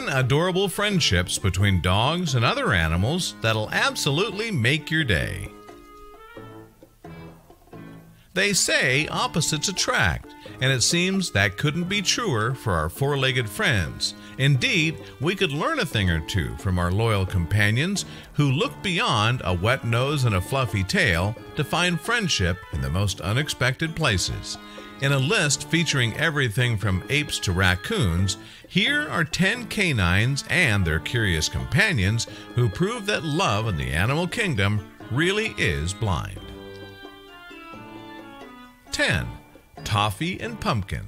10 adorable friendships between dogs and other animals that'll absolutely make your day. They say opposites attract, and it seems that couldn't be truer for our four-legged friends. Indeed, we could learn a thing or two from our loyal companions who look beyond a wet nose and a fluffy tail to find friendship in the most unexpected places. In a list featuring everything from apes to raccoons, here are 10 canines and their curious companions who prove that love in the animal kingdom really is blind. 10. Toffee and Pumpkin.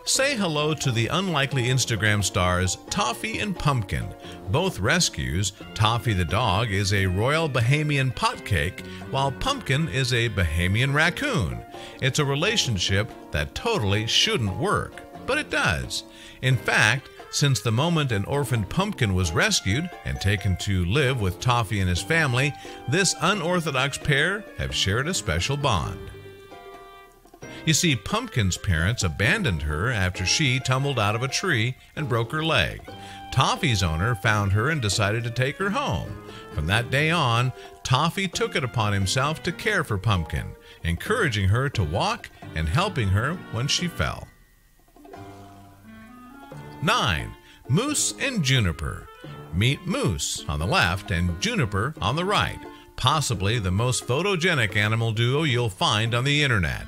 Say hello to the unlikely Instagram stars Toffee and Pumpkin. Both rescues. Toffee the dog is a royal Bahamian potcake, while Pumpkin is a Bahamian raccoon. It's a relationship that totally shouldn't work, but it does. In fact, since the moment an orphaned Pumpkin was rescued and taken to live with Toffee and his family, this unorthodox pair have shared a special bond. You see, Pumpkin's parents abandoned her after she tumbled out of a tree and broke her leg. Toffee's owner found her and decided to take her home. From that day on, Toffee took it upon himself to care for Pumpkin, encouraging her to walk and helping her when she fell. 9. Moose and Juniper. Meet Moose on the left and Juniper on the right, possibly the most photogenic animal duo you'll find on the internet.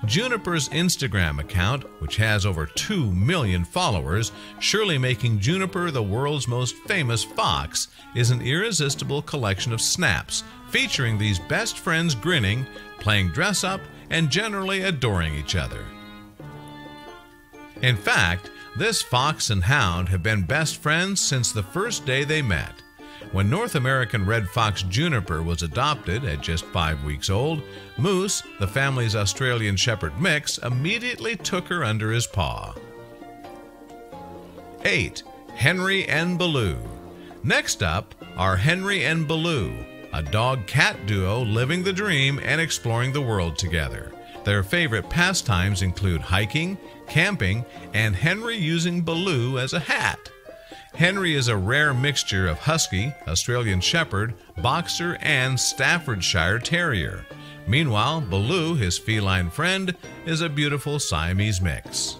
Juniper's Instagram account, which has over 2 million followers, surely making Juniper the world's most famous fox, is an irresistible collection of snaps featuring these best friends grinning, playing dress-up, and generally adoring each other. In fact, this fox and hound have been best friends since the first day they met. When North American red fox Juniper was adopted at just 5 weeks old, Moose, the family's Australian Shepherd mix, immediately took her under his paw. 8. Henry and Balu. Next up are Henry and Balu, a dog-cat duo living the dream and exploring the world together. Their favorite pastimes include hiking, camping, and Henry using Balu as a hat. Henry is a rare mixture of Husky, Australian Shepherd, Boxer, and Staffordshire Terrier. Meanwhile, Balu, his feline friend, is a beautiful Siamese mix.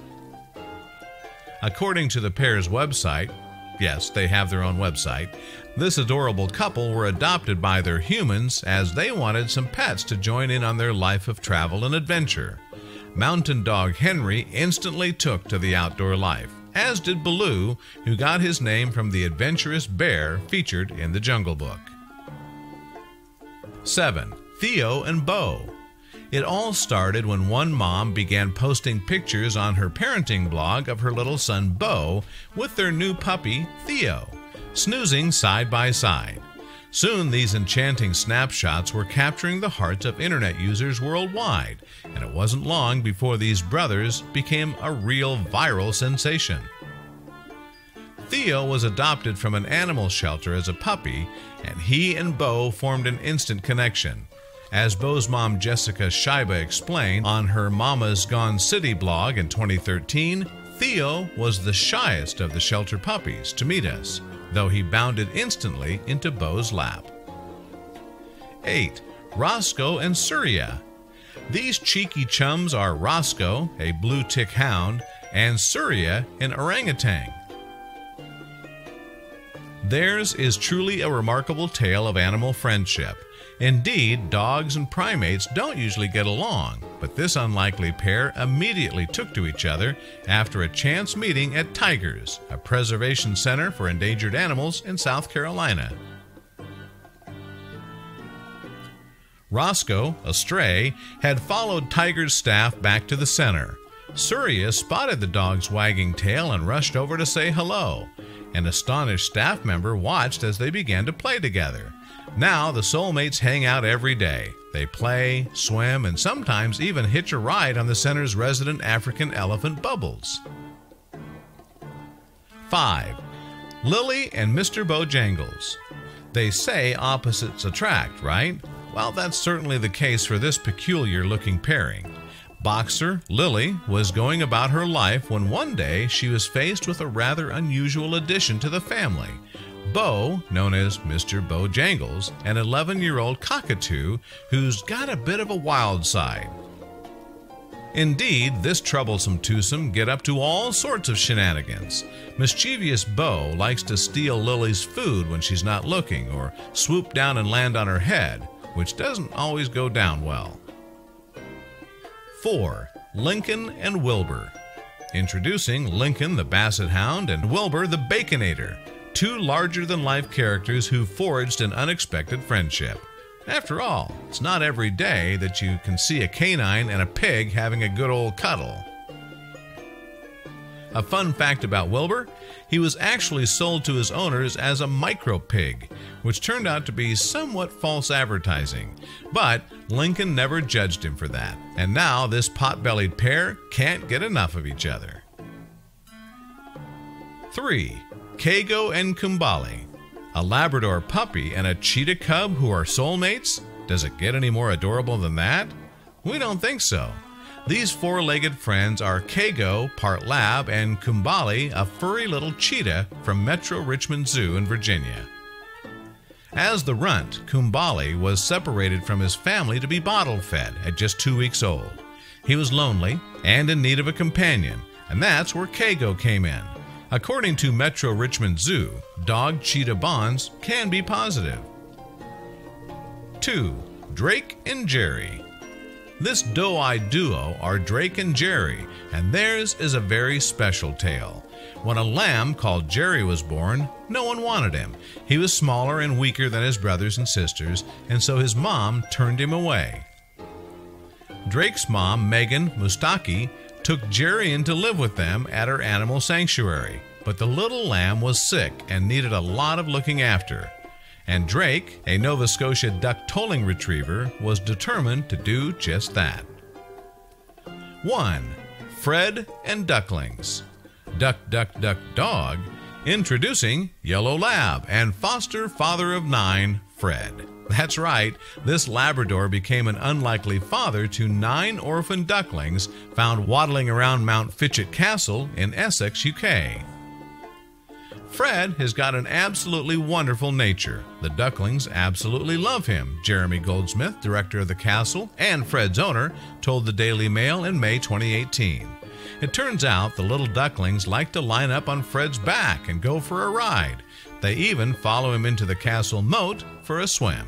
According to the pair's website, yes, they have their own website, this adorable couple were adopted by their humans as they wanted some pets to join in on their life of travel and adventure. Mountain dog Henry instantly took to the outdoor life, as did Balu, who got his name from the adventurous bear featured in the Jungle Book. 7. Theo and Beau. It all started when one mom began posting pictures on her parenting blog of her little son Beau with their new puppy Theo, snoozing side by side. Soon these enchanting snapshots were capturing the hearts of internet users worldwide, and it wasn't long before these brothers became a real viral sensation. Theo was adopted from an animal shelter as a puppy, and he and Beau formed an instant connection. As Beau's mom Jessica Scheibe explained on her Mama's Gone City blog in 2013, Theo was the shyest of the shelter puppies to meet us, though he bounded instantly into Beau's lap. 8. Roscoe and Surya. These cheeky chums are Roscoe, a blue tick hound, and Surya, an orangutan. Theirs is truly a remarkable tale of animal friendship. Indeed, dogs and primates don't usually get along, but this unlikely pair immediately took to each other after a chance meeting at Tigers, a preservation center for endangered animals in South Carolina. Roscoe, a stray, had followed Tiger's staff back to the center. Surya spotted the dog's wagging tail and rushed over to say hello. An astonished staff member watched as they began to play together. Now the soulmates hang out every day. They play, swim, and sometimes even hitch a ride on the center's resident African elephant Bubbles. 5. Lilly and Mr. Bojangles. They say opposites attract, right? Well, that's certainly the case for this peculiar-looking pairing. Boxer Lilly was going about her life when one day she was faced with a rather unusual addition to the family. Beau, known as Mr. Bojangles, an 11-year-old cockatoo who's got a bit of a wild side. Indeed, this troublesome twosome get up to all sorts of shenanigans. Mischievous Beau likes to steal Lily's food when she's not looking, or swoop down and land on her head, which doesn't always go down well. 4. Lincoln and Wilbur. Introducing Lincoln the Basset Hound and Wilbur the Baconator, two larger-than-life characters who forged an unexpected friendship. After all, it's not every day that you can see a canine and a pig having a good old cuddle. A fun fact about Wilbur, he was actually sold to his owners as a micro-pig, which turned out to be somewhat false advertising. But Lincoln never judged him for that, and now this pot-bellied pair can't get enough of each other. 3. Kago and Kumbali. A Labrador puppy and a cheetah cub who are soulmates? Does it get any more adorable than that? We don't think so. These four-legged friends are Kago, part lab, and Kumbali, a furry little cheetah from Metro Richmond Zoo in Virginia. As the runt, Kumbali was separated from his family to be bottle-fed at just 2 weeks old. He was lonely and in need of a companion, and that's where Kago came in. According to Metro Richmond Zoo, dog-cheetah bonds can be positive. 2. Drake and Jerry. This doe-eyed duo are Drake and Jerry, and theirs is a very special tale. When a lamb called Jerry was born, no one wanted him. He was smaller and weaker than his brothers and sisters, and so his mom turned him away. Drake's mom, Megan Mustaki, took Jerry in to live with them at her animal sanctuary, but the little lamb was sick and needed a lot of looking after. And Drake, a Nova Scotia duck tolling retriever, was determined to do just that. 1. Fred and Ducklings. Duck, duck, duck, dog. Introducing Yellow Lab and foster father of 9, Fred. That's right, this Labrador became an unlikely father to 9 orphan ducklings found waddling around Mount Fitchett Castle in Essex, UK. Fred has got an absolutely wonderful nature. The ducklings absolutely love him, Jeremy Goldsmith, director of the castle and Fred's owner, told the Daily Mail in May 2018. It turns out the little ducklings like to line up on Fred's back and go for a ride. They even follow him into the castle moat for a swim.